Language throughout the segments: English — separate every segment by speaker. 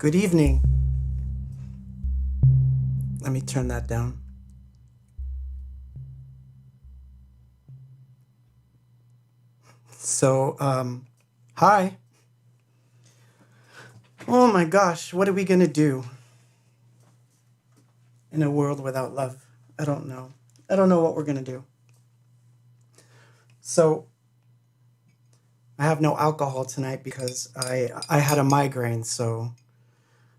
Speaker 1: Good evening. Let me turn that down. So, hi. Oh my gosh, what are we gonna do in a world without love? I don't know. I don't know what we're gonna do. So, I have no alcohol tonight because I had a migraine, so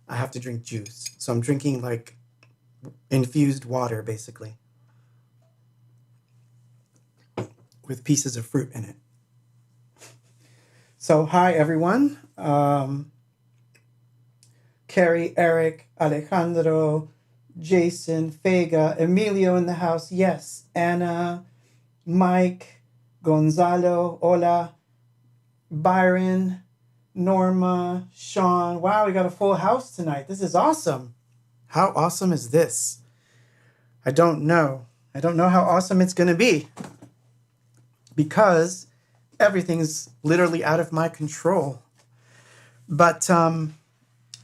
Speaker 1: I have to drink juice. So I'm drinking like infused water, basically, with pieces of fruit in it. So, hi everyone. Carrie, Eric, Alejandro, Jason, Fega, Emilio in the house. Yes. Anna, Mike, Gonzalo, Hola, Byron, Norma, Sean. Wow, we got a full house tonight. This is awesome. How awesome is this? I don't know. I don't know how awesome it's going to be because everything's literally out of my control. But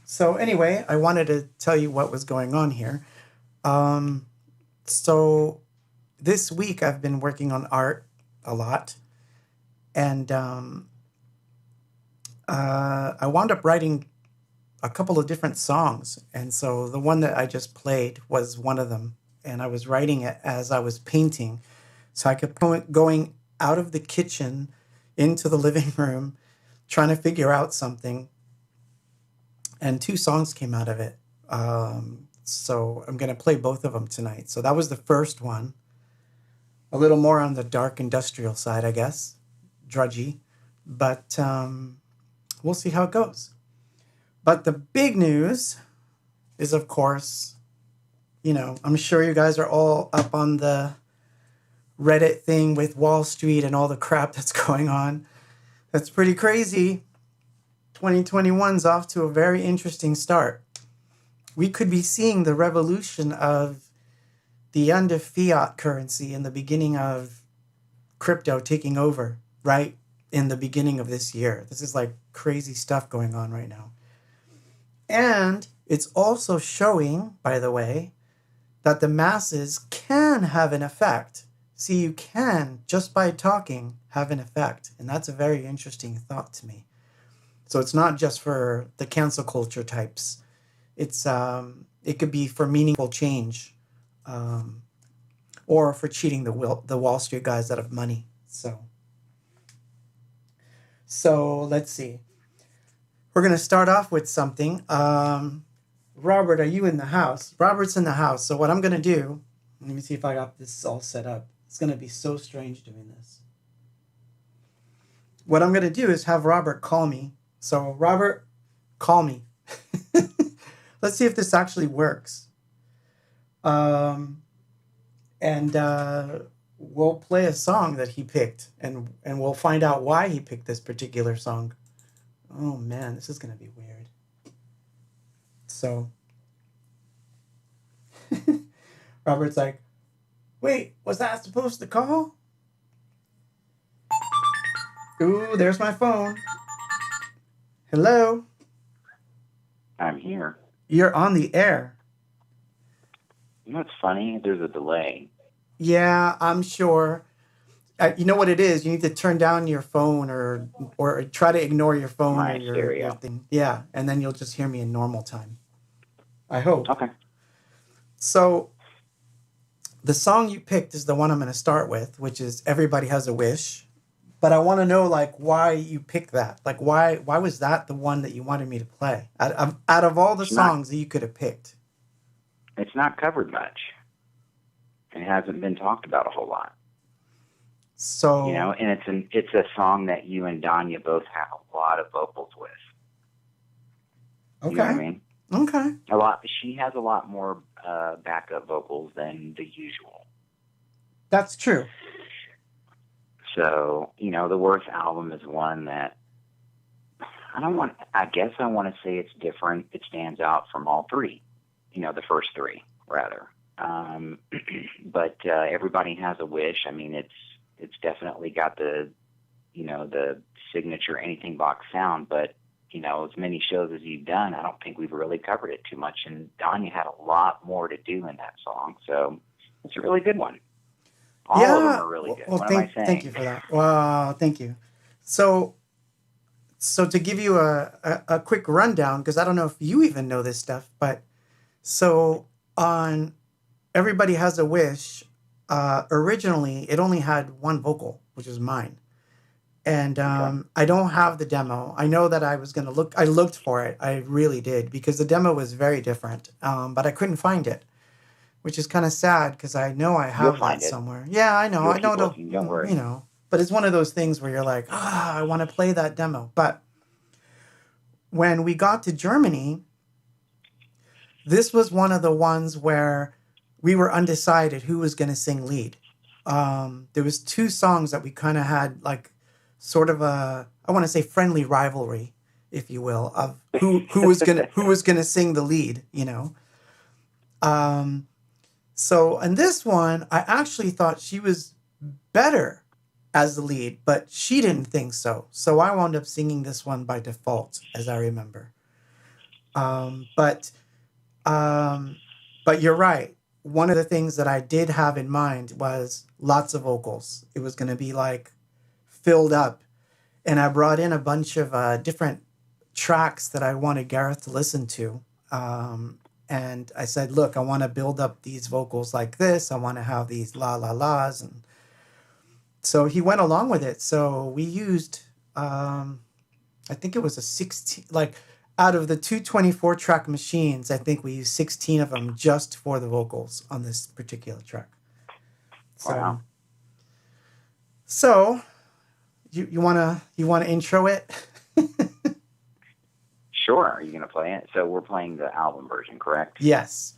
Speaker 1: so anyway, I wanted to tell you what was going on here. So this week I've been working on art a lot, and I wound up writing a couple of different songs. And so the one that I just played was one of them, and I was writing it as I was painting. So I kept going out of the kitchen into the living room, trying to figure out something. And 2 songs came out of it. So I'm going to play both of them tonight. So that was the first one. A little more on the dark industrial side, I guess. Drudgy. But we'll see how it goes. But the big news is, of course, I'm sure you guys are all up on the Reddit thing with Wallstreet and all the crap that's going on. That's pretty crazy. 2021's off to a very interesting start. We could be seeing the revolution of the end of fiat currency and the beginning of crypto taking over, right? In the beginning of this year. This is like crazy stuff going on right now. And it's also showing, by the way, that the masses can have an effect. See, you can, just by talking, have an effect. And that's a very interesting thought to me. So it's not just for the cancel culture types. It's it could be for meaningful change, or for cheating the Wall Street guys out of money. So let's see. We're gonna start off with something. Robert, are you in the house? Robert's in the house. So what I'm gonna do? Let me see if I got this all set up. It's gonna be so strange doing this. What I'm gonna do is have Robert call me. So, Robert, call me. Let's see if this actually works. And we'll play a song that he picked, and we'll find out why he picked this particular song. Oh, man, this is going to be weird. So, Robert's like, wait, was that supposed to call? Ooh, there's my phone. Hello?
Speaker 2: I'm here.
Speaker 1: You're on the air.
Speaker 2: You know what's funny? There's a delay.
Speaker 1: Yeah, I'm sure. You know what it is? You need to turn down your phone or try to ignore your phone
Speaker 2: My
Speaker 1: or your
Speaker 2: stereo.
Speaker 1: thing. Yeah, and then you'll just hear me in normal time. I hope.
Speaker 2: Okay.
Speaker 1: So the song you picked is the one I'm going to start with, which is Everybody Has a Wish. But I want to know, like, why you picked that. Like, why was that the one that you wanted me to play? Out of all the songs that you could have picked.
Speaker 2: It's not covered much. It hasn't been talked about a whole lot.
Speaker 1: So,
Speaker 2: and it's a song that you and Danya both have a lot of vocals with.
Speaker 1: Okay.
Speaker 2: You know what I mean?
Speaker 1: Okay.
Speaker 2: She has a lot more backup vocals than the usual.
Speaker 1: That's true.
Speaker 2: So, the Worth album is one that I guess I want to say it's different. It stands out from all 3, the first 3 rather. But Everybody Has a Wish. I mean, it's definitely got the signature anything box sound, but as many shows as you've done, I don't think we've really covered it too much. And Danya had a lot more to do in that song, so it's a really good one. All of them are really good. What am I saying?
Speaker 1: Thank you for that. Well, thank you. So to give you a quick rundown, because I don't know if you even know this stuff, but so on Everybody Has a Wish, originally it only had one vocal, which was mine. And I don't have the demo. I know that I was going to look. I looked for it. I really did, because the demo was very different. But I couldn't find it, which is kind of sad, because I know I have that somewhere. Yeah, I know. Don't worry. But it's one of those things where you're like, I want to play that demo. But when we got to Germany, this was one of the ones where we were undecided who was going to sing lead. There was two songs that we kind of had like sort of I want to say friendly rivalry, if you will, of who was gonna sing the lead, So in this one, I actually thought she was better as the lead, but she didn't think so. So I wound up singing this one by default, as I remember. But you're right. One of the things that I did have in mind was lots of vocals. It was going to be like filled up. And I brought in a bunch of different tracks that I wanted Gareth to listen to. And I said, look, I want to build up these vocals like this. I want to have these la la las. And so he went along with it. So we used, I think it was a 16, like out of the 224 track machines, I think we used 16 of them just for the vocals on this particular track. So,
Speaker 2: wow.
Speaker 1: So you wanna intro it?
Speaker 2: Sure. Are you going to play it? So we're playing the album version, correct?
Speaker 1: Yes.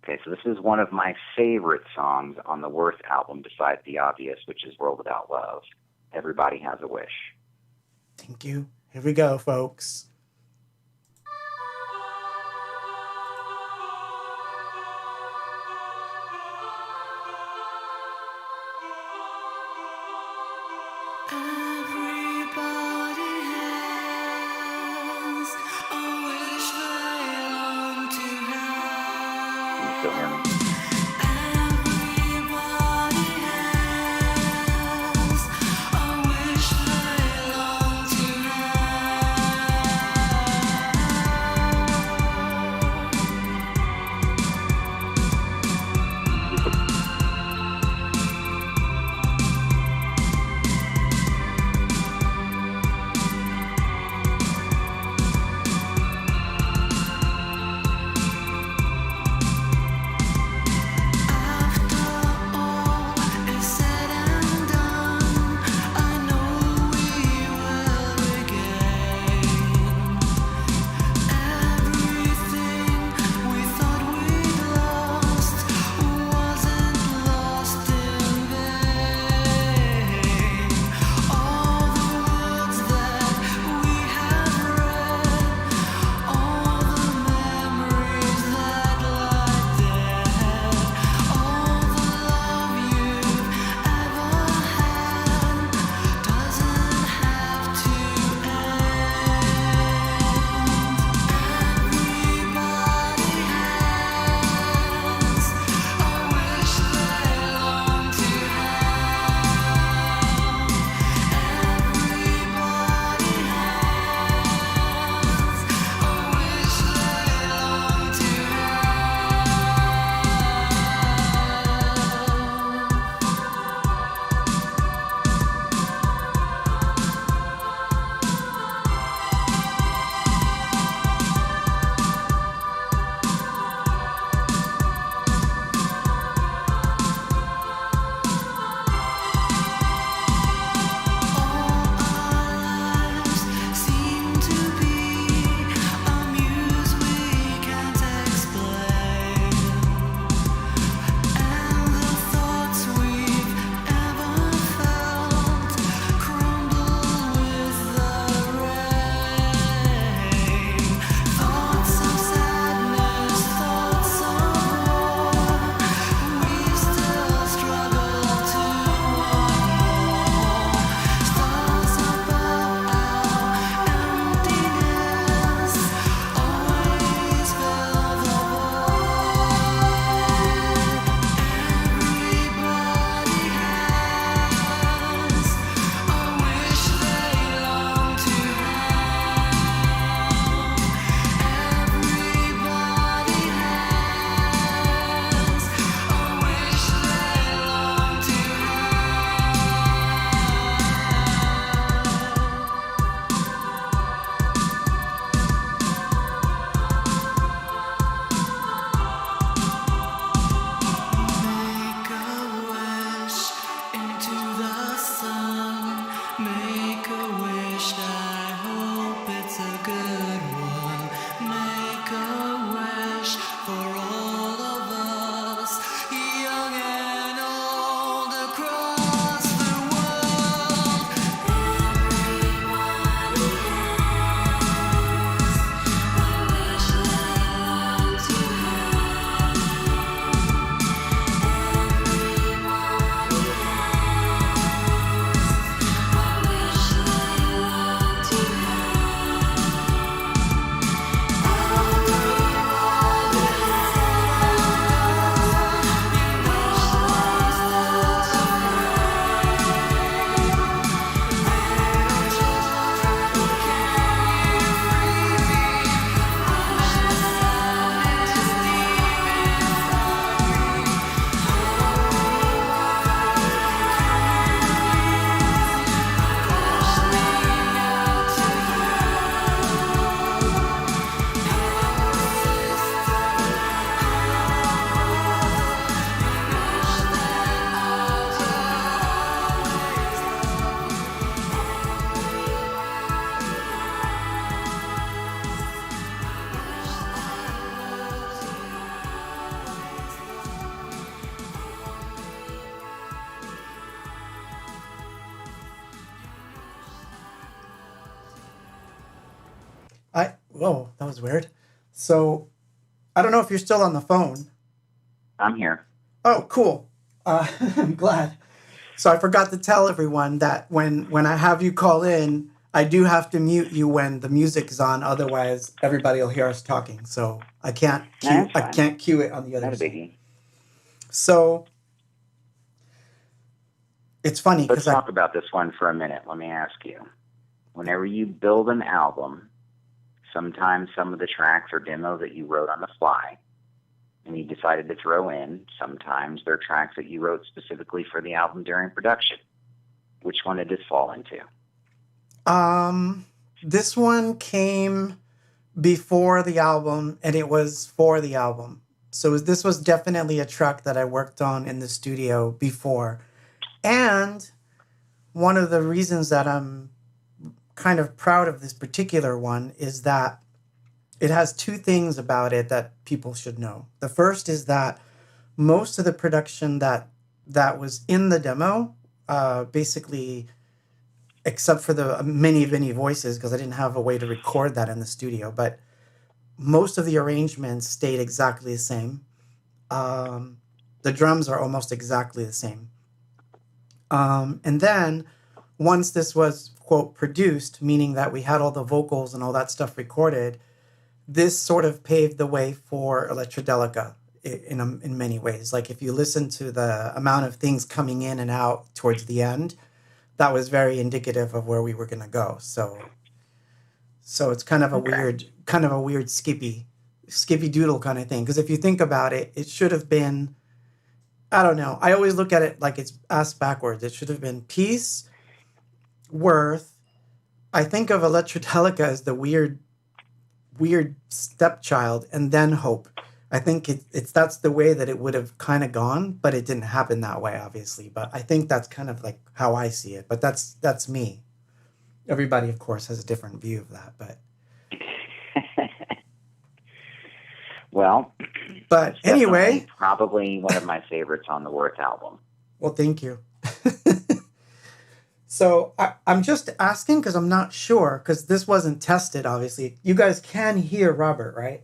Speaker 2: Okay, so this is one of my favorite songs on the worst album besides the obvious, which is World Without Love. Everybody Has a Wish.
Speaker 1: Thank you. Here we go, folks. Whoa, that was weird. So I don't know if you're still on the phone.
Speaker 2: I'm here.
Speaker 1: Oh, cool. I'm glad. So I forgot to tell everyone that when I have you call in, I do have to mute you when the music is on. Otherwise, everybody will hear us talking. So I can't cue it on the other
Speaker 2: side. Not a biggie.
Speaker 1: So it's funny.
Speaker 2: Let's talk about this one for a minute. Let me ask you. Whenever you build an album, sometimes some of the tracks are demos that you wrote on the fly and you decided to throw in. Sometimes they're tracks that you wrote specifically for the album during production. Which one did this fall into?
Speaker 1: This one came before the album, and it was for the album. So this was definitely a track that I worked on in the studio before. And one of the reasons that I'm kind of proud of this particular one is that it has two things about it that people should know. The first is that most of the production that was in the demo, basically, except for the mini voices, because I didn't have a way to record that in the studio, but most of the arrangements stayed exactly the same. The drums are almost exactly the same. And then once this was, quote, produced, meaning that we had all the vocals and all that stuff recorded, this sort of paved the way for Electrodelica in many ways. Like if you listen to the amount of things coming in and out towards the end, that was very indicative of where we were going to go. So it's kind of a weird skippy doodle kind of thing. Because if you think about it, it should have been, I don't know. I always look at it like it's asked backwards. It should have been peace, worth. I think of Electrodelica as the weird stepchild, and then hope. I think that's the way that it would have kind of gone, but it didn't happen that way, obviously. But I think that's kind of like how I see it. But that's me. Everybody, of course, has a different view of that. But
Speaker 2: well,
Speaker 1: but anyway,
Speaker 2: probably one of my favorites on the Worth album.
Speaker 1: Well, thank you. So I'm just asking because I'm not sure, because this wasn't tested, obviously. You guys can hear Robert, right?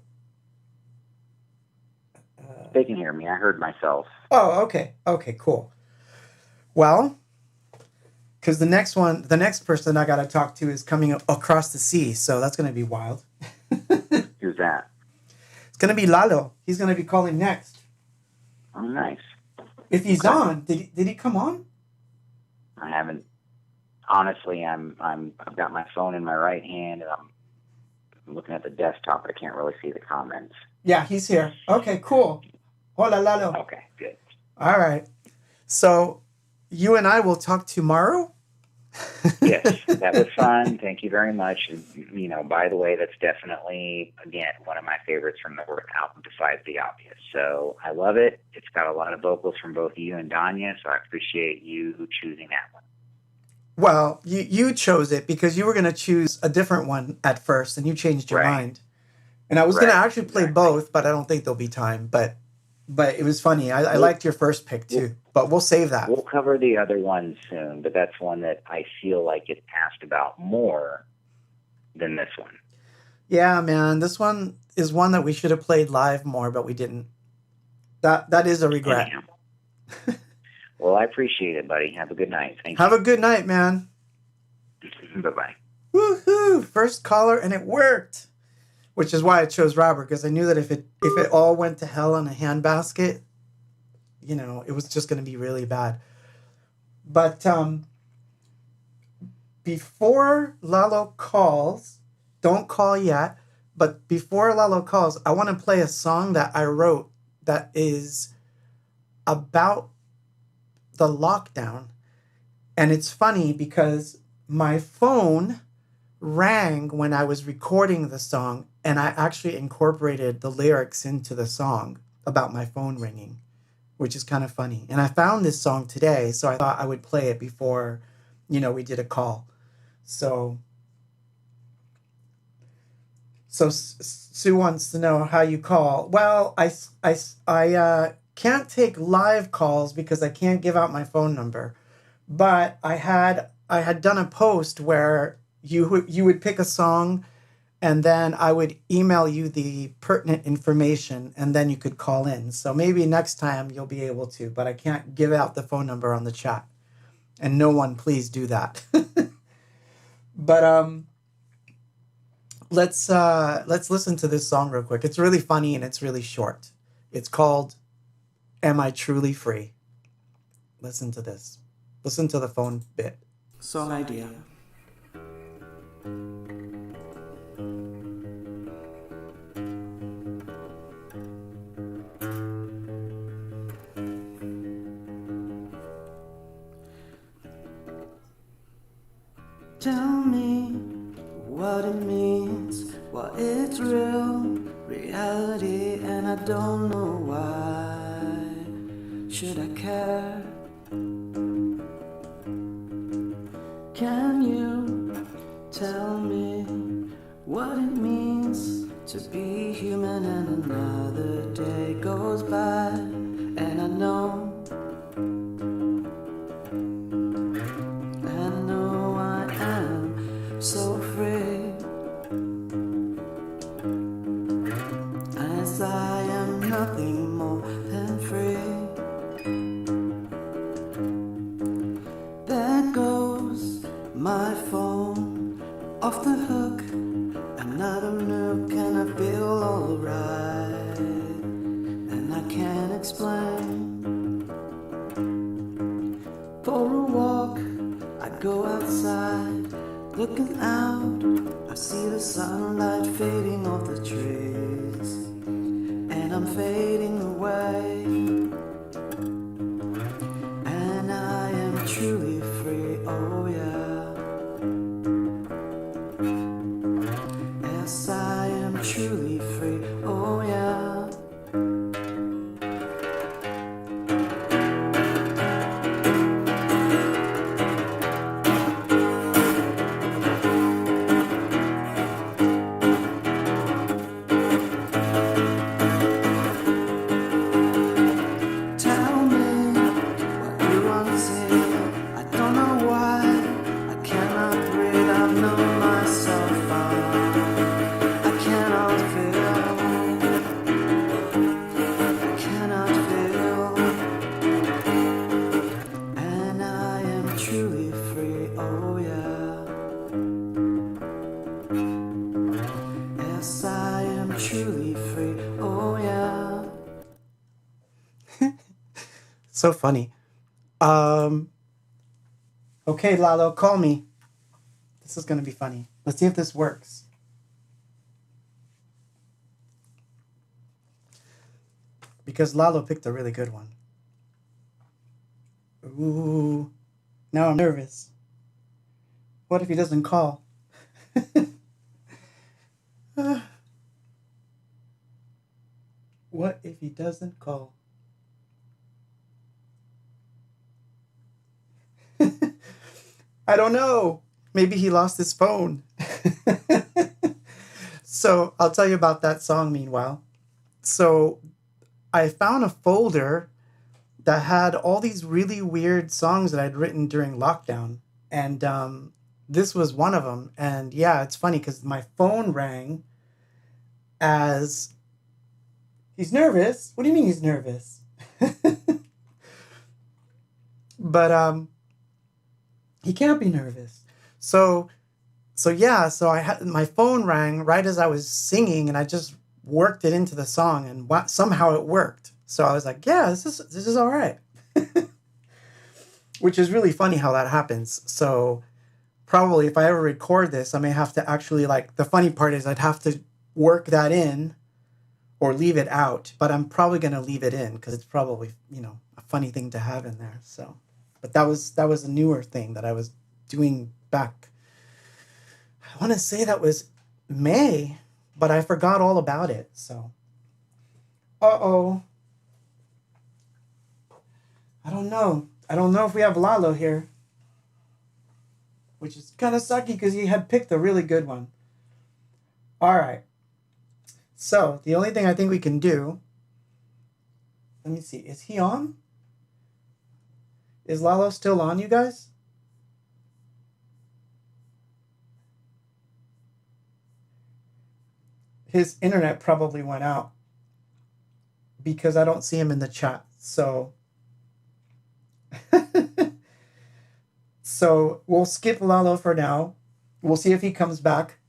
Speaker 2: They can hear me. I heard myself.
Speaker 1: Oh, okay. Okay, cool. Well, because the next person I got to talk to is coming across the sea, so that's going to be wild.
Speaker 2: Who's that?
Speaker 1: It's going to be Lalo. He's going to be calling next.
Speaker 2: Oh, nice.
Speaker 1: If he's on, did he come on?
Speaker 2: I haven't. Honestly, I've got my phone in my right hand, and I'm looking at the desktop. I can't really see the comments.
Speaker 1: Yeah, he's here. Okay, cool. Hola, Lalo.
Speaker 2: Okay, good.
Speaker 1: All right. So you and I will talk tomorrow?
Speaker 2: Yes, that was fun. Thank you very much. And, by the way, that's definitely, again, one of my favorites from the Worth album, besides the obvious. So I love it. It's got a lot of vocals from both you and Danya, so I appreciate you choosing that one.
Speaker 1: Well, you chose it because you were going to choose a different one at first, and you changed your mind. And I was going to actually play both, but I don't think there'll be time. But it was funny. I liked your first pick, too. But we'll save that.
Speaker 2: We'll cover the other one soon, but that's one that I feel like it's asked about more than this one.
Speaker 1: Yeah, man. This one is one that we should have played live more, but we didn't. That is a regret.
Speaker 2: Anyhow. Well, I appreciate it, buddy. Have a good night. Thank you.
Speaker 1: Have a good night, man.
Speaker 2: Bye-bye.
Speaker 1: Woohoo! First caller, and it worked. Which is why I chose Robert, because I knew that if it all went to hell in a handbasket, it was just going to be really bad. But before Lalo calls, don't call yet, but before Lalo calls, I want to play a song that I wrote that is about the lockdown. And it's funny because my phone rang when I was recording the song, and I actually incorporated the lyrics into the song about my phone ringing, which is kind of funny. And I found this song today, so I thought I would play it before, we did a call. So Sue wants to know how you call. Well, I can't take live calls because I can't give out my phone number. But I had done a post where you would pick a song and then I would email you the pertinent information, and then you could call in. So maybe next time you'll be able to, but I can't give out the phone number on the chat. And no one, please do that. But let's listen to this song real quick. It's really funny and it's really short. It's called Am I Truly Free? Listen to this. Listen to the phone bit. Song idea. Tell me what it means, what it's real, reality, and I don't know why. Should I care? Can you tell me what it means to be human, and another day goes by, and I know so free, as I am nothing more than free. There goes my phone off the hook, another nook, and I feel alright, and I can't explain. For a walk, I go outside. Looking out, I see the sunlight fading off the trees, and I'm fading away, and I am truly free, oh yeah. Yes, I am truly free, oh yeah. So funny. Okay, Lalo, call me. This is going to be funny. Let's see if this works. Because Lalo picked a really good one. Ooh, now I'm nervous. What if he doesn't call? What if he doesn't call? I don't know. Maybe he lost his phone. So I'll tell you about that song meanwhile. So I found a folder that had all these really weird songs that I'd written during lockdown. And this was one of them. And yeah, it's funny because my phone rang as... He's nervous? What do you mean he's nervous? But he can't be nervous. So I had my phone rang right as I was singing, and I just worked it into the song, and somehow it worked. So I was like, yeah, this is all right. Which is really funny how that happens. So probably if I ever record this, I may have to actually, like, the funny part is I'd have to work that in or leave it out, but I'm probably going to leave it in because it's probably, a funny thing to have in there. So, but that was a newer thing that I was doing back. I want to say that was May, but I forgot all about it. So, uh-oh. I don't know if we have Lalo here, which is kind of sucky because he had picked a really good one. All right. So the only thing I think we can do, let me see, is he on? Is Lalo still on, you guys? his internet probably went out because I don't see him in the chat. So, so we'll skip Lalo for now. We'll see if he comes back.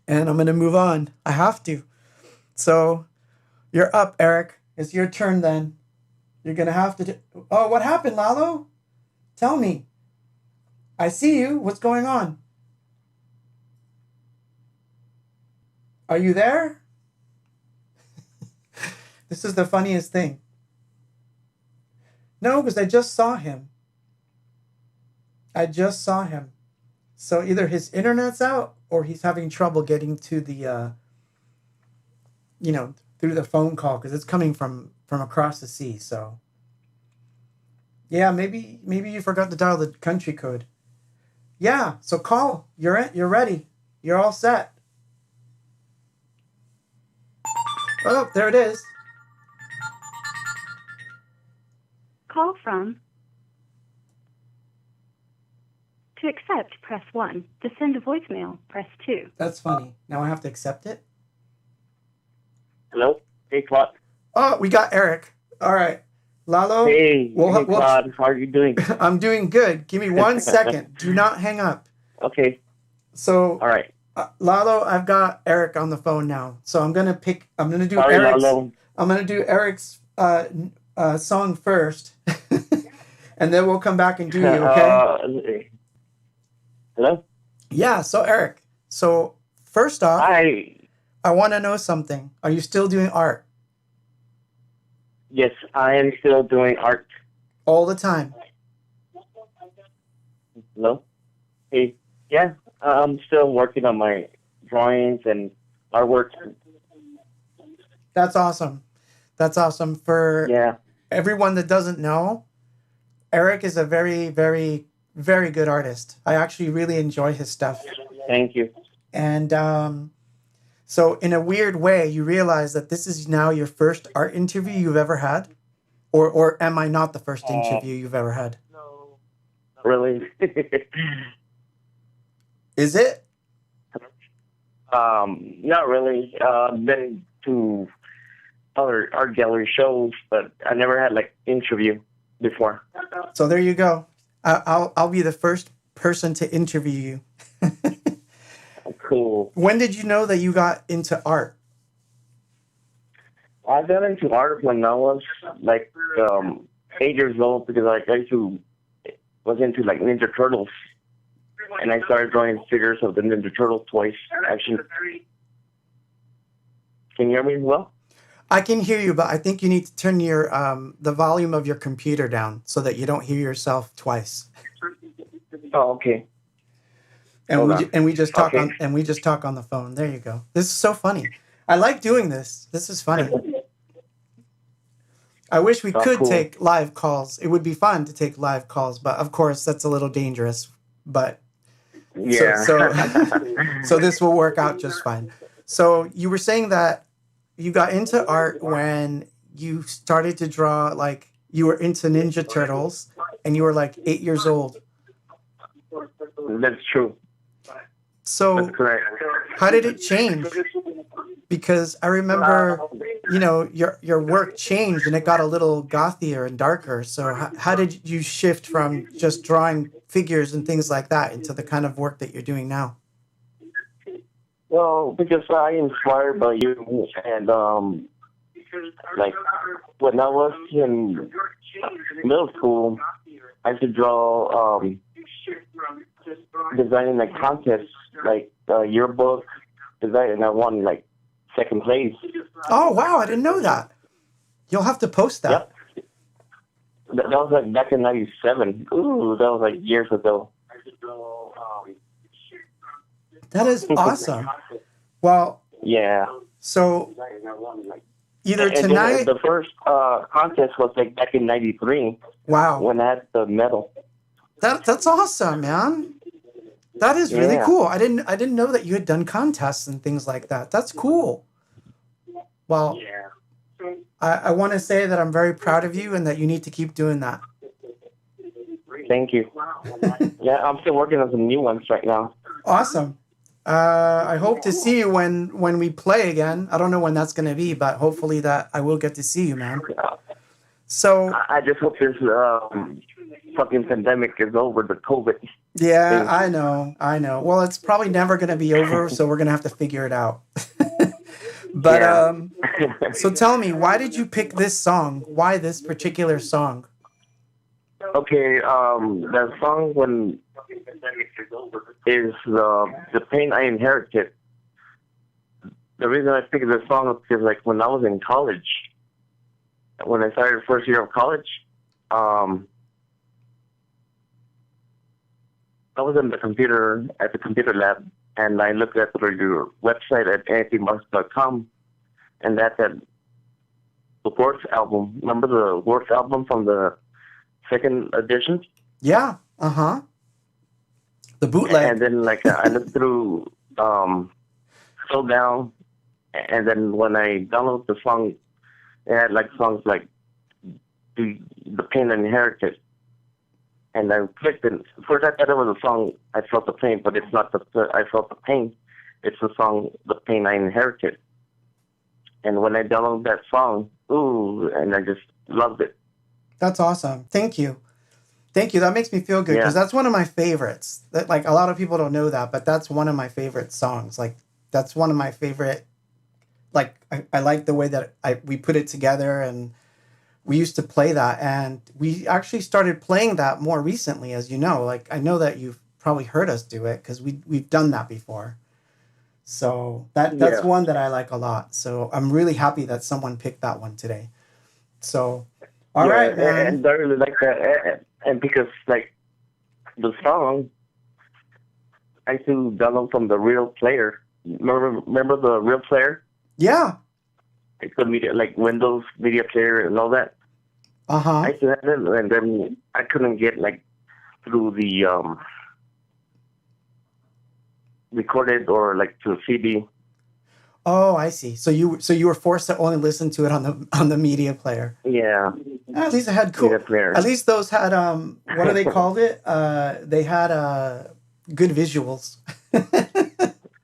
Speaker 1: And I'm going to move on. I have to. So you're up, Eric. It's your turn then. You're going to have to... Oh, what happened, Lalo? Tell me. I see you. What's going on? Are you there? This is the funniest thing. No, because I just saw him. I just saw him. So either his internet's out or he's having trouble getting to the, through the phone call because it's coming from across the sea. So, yeah, maybe you forgot to dial the country code. Yeah, so call. You're ready. You're all set. Oh, there it is.
Speaker 3: Call from. To accept, press 1. To send a voicemail, press 2.
Speaker 1: That's funny. Now I have to accept it?
Speaker 4: Hello? Hey, Claude.
Speaker 1: Oh, we got Eric. All right. Lalo?
Speaker 4: Hey, Claude. How are you doing?
Speaker 1: I'm doing good. Give me 1 second. Do not hang up.
Speaker 4: Okay.
Speaker 1: So,
Speaker 4: all right.
Speaker 1: Lalo, I've got Eric on the phone now. So I'm going to do
Speaker 4: Sorry,
Speaker 1: Eric's.
Speaker 4: Lalo.
Speaker 1: I'm going to do Eric's song first. And then we'll come back and do you, okay?
Speaker 4: Hello?
Speaker 1: Yeah, so Eric. So first off,
Speaker 4: Hi.
Speaker 1: I want to know something. Are you still doing art?
Speaker 4: Yes, I am still doing art.
Speaker 1: All the time?
Speaker 4: Hello? Hey. Yeah, I'm still working on my drawings and artwork.
Speaker 1: That's awesome. That's awesome. For everyone that doesn't know, Eric is a very, very, very good artist. I actually really enjoy his stuff.
Speaker 4: Thank you.
Speaker 1: And so in a weird way, you realize that this is now your first art interview you've ever had? Or am I not the first interview you've ever had?
Speaker 4: No. Really?
Speaker 1: Is it?
Speaker 4: Not really. Been to other art gallery shows, but I never had interview before.
Speaker 1: So there you go. I'll be the first person to interview you.
Speaker 4: Cool.
Speaker 1: When did you know that you got into art?
Speaker 4: I got into art when I was 8 years old because was into Ninja Turtles, and I started drawing figures of the Ninja Turtle toys. Actually, can you hear me well?
Speaker 1: I can hear you, but I think you need to turn your the volume of your computer down so that you don't hear yourself twice.
Speaker 4: Oh, okay.
Speaker 1: And we just talk on the phone. There you go. This is so funny. I like doing this. This is funny. I wish we could take live calls. It would be fun to take live calls, but of course that's a little dangerous. But
Speaker 4: yeah.
Speaker 1: So this will work out just fine. So you were saying that you got into art when you started to draw, you were into Ninja Turtles and you were 8 years old.
Speaker 4: That's true.
Speaker 1: So
Speaker 4: that's correct.
Speaker 1: How did it change? Because I remember, your work changed and it got a little gothier and darker. So how did you shift from just drawing figures and things like that into the kind of work that you're doing now?
Speaker 4: Well, because I inspired by you, and when I was in middle school, I used to draw designing contests, yearbook design, and I won second place.
Speaker 1: Oh wow, I didn't know that. You'll have to post that.
Speaker 4: Yep. That was back in '97. Ooh, that was years ago.
Speaker 1: That is awesome. Well,
Speaker 4: yeah.
Speaker 1: So either tonight,
Speaker 4: the first contest was back in '93.
Speaker 1: Wow.
Speaker 4: When I had the medal.
Speaker 1: That's awesome, man. That is really cool. I didn't know that you had done contests and things like that. That's cool. Well, I want to say that I'm very proud of you and that you need to keep doing that.
Speaker 4: Thank you. Yeah, I'm still working on some new ones right now.
Speaker 1: Awesome. I hope to see you when we play again. I don't know when that's going to be, but hopefully that I will get to see you, man. So
Speaker 4: I just hope this fucking pandemic is over, the COVID.
Speaker 1: Yeah, I know. Well, it's probably never going to be over, so we're going to have to figure it out. But so tell me, why did you pick this song? Why this particular song?
Speaker 4: Okay, the song when is the pain I inherited. The reason I picked this song is because, like, when I was in college, when I started first year of college, I was at the computer lab, and I looked at your website at anythingbox.com, and that's the Worth album. Remember the Worth album from the second edition?
Speaker 1: Yeah. Uh-huh. The bootleg.
Speaker 4: And then, like, I looked through, scroll down, and then when I downloaded the song, it had, like, songs like The Pain I Inherited. And I clicked it. First, I thought it was a song, I Felt the Pain, but it's not I Felt the Pain. It's the song, The Pain I Inherited. And when I downloaded that song, ooh, and I just loved it.
Speaker 1: That's awesome. Thank you. That makes me feel good because that's one of my favorites. That, like, a lot of people don't know that, but that's one of my favorite songs. Like, that's one of my favorite. Like, I like the way that we put it together, and we used to play that, and we actually started playing that more recently, as you know. Like, I know that you've probably heard us do it because we've done that before. So that's one that I like a lot. So I'm really happy that someone picked that one today. So, all right, man.
Speaker 4: And I really like that. And because, like, the song, I used to download from the Real Player. Remember the Real Player?
Speaker 1: Yeah.
Speaker 4: It's the media, like Windows Media Player and all that.
Speaker 1: Uh-huh.
Speaker 4: I used to have it, and then I couldn't get, like, through the recorded or, like, to a CD.
Speaker 1: Oh, I see. So you were forced to only listen to it on the media player.
Speaker 4: Yeah.
Speaker 1: At least it had cool. At least those had what do they called it? They had good visuals.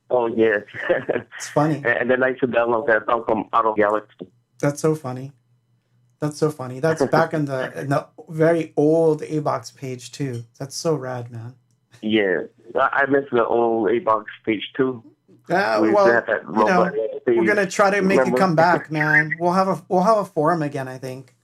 Speaker 4: Oh yeah.
Speaker 1: It's funny.
Speaker 4: And then I used to download that song from Out of Galaxy.
Speaker 1: That's so funny. That's back in the very old abox page too. That's so rad, man.
Speaker 4: Yeah, I miss the old abox page too.
Speaker 1: We're gonna try to make it come back, man. We'll have a forum again, I think.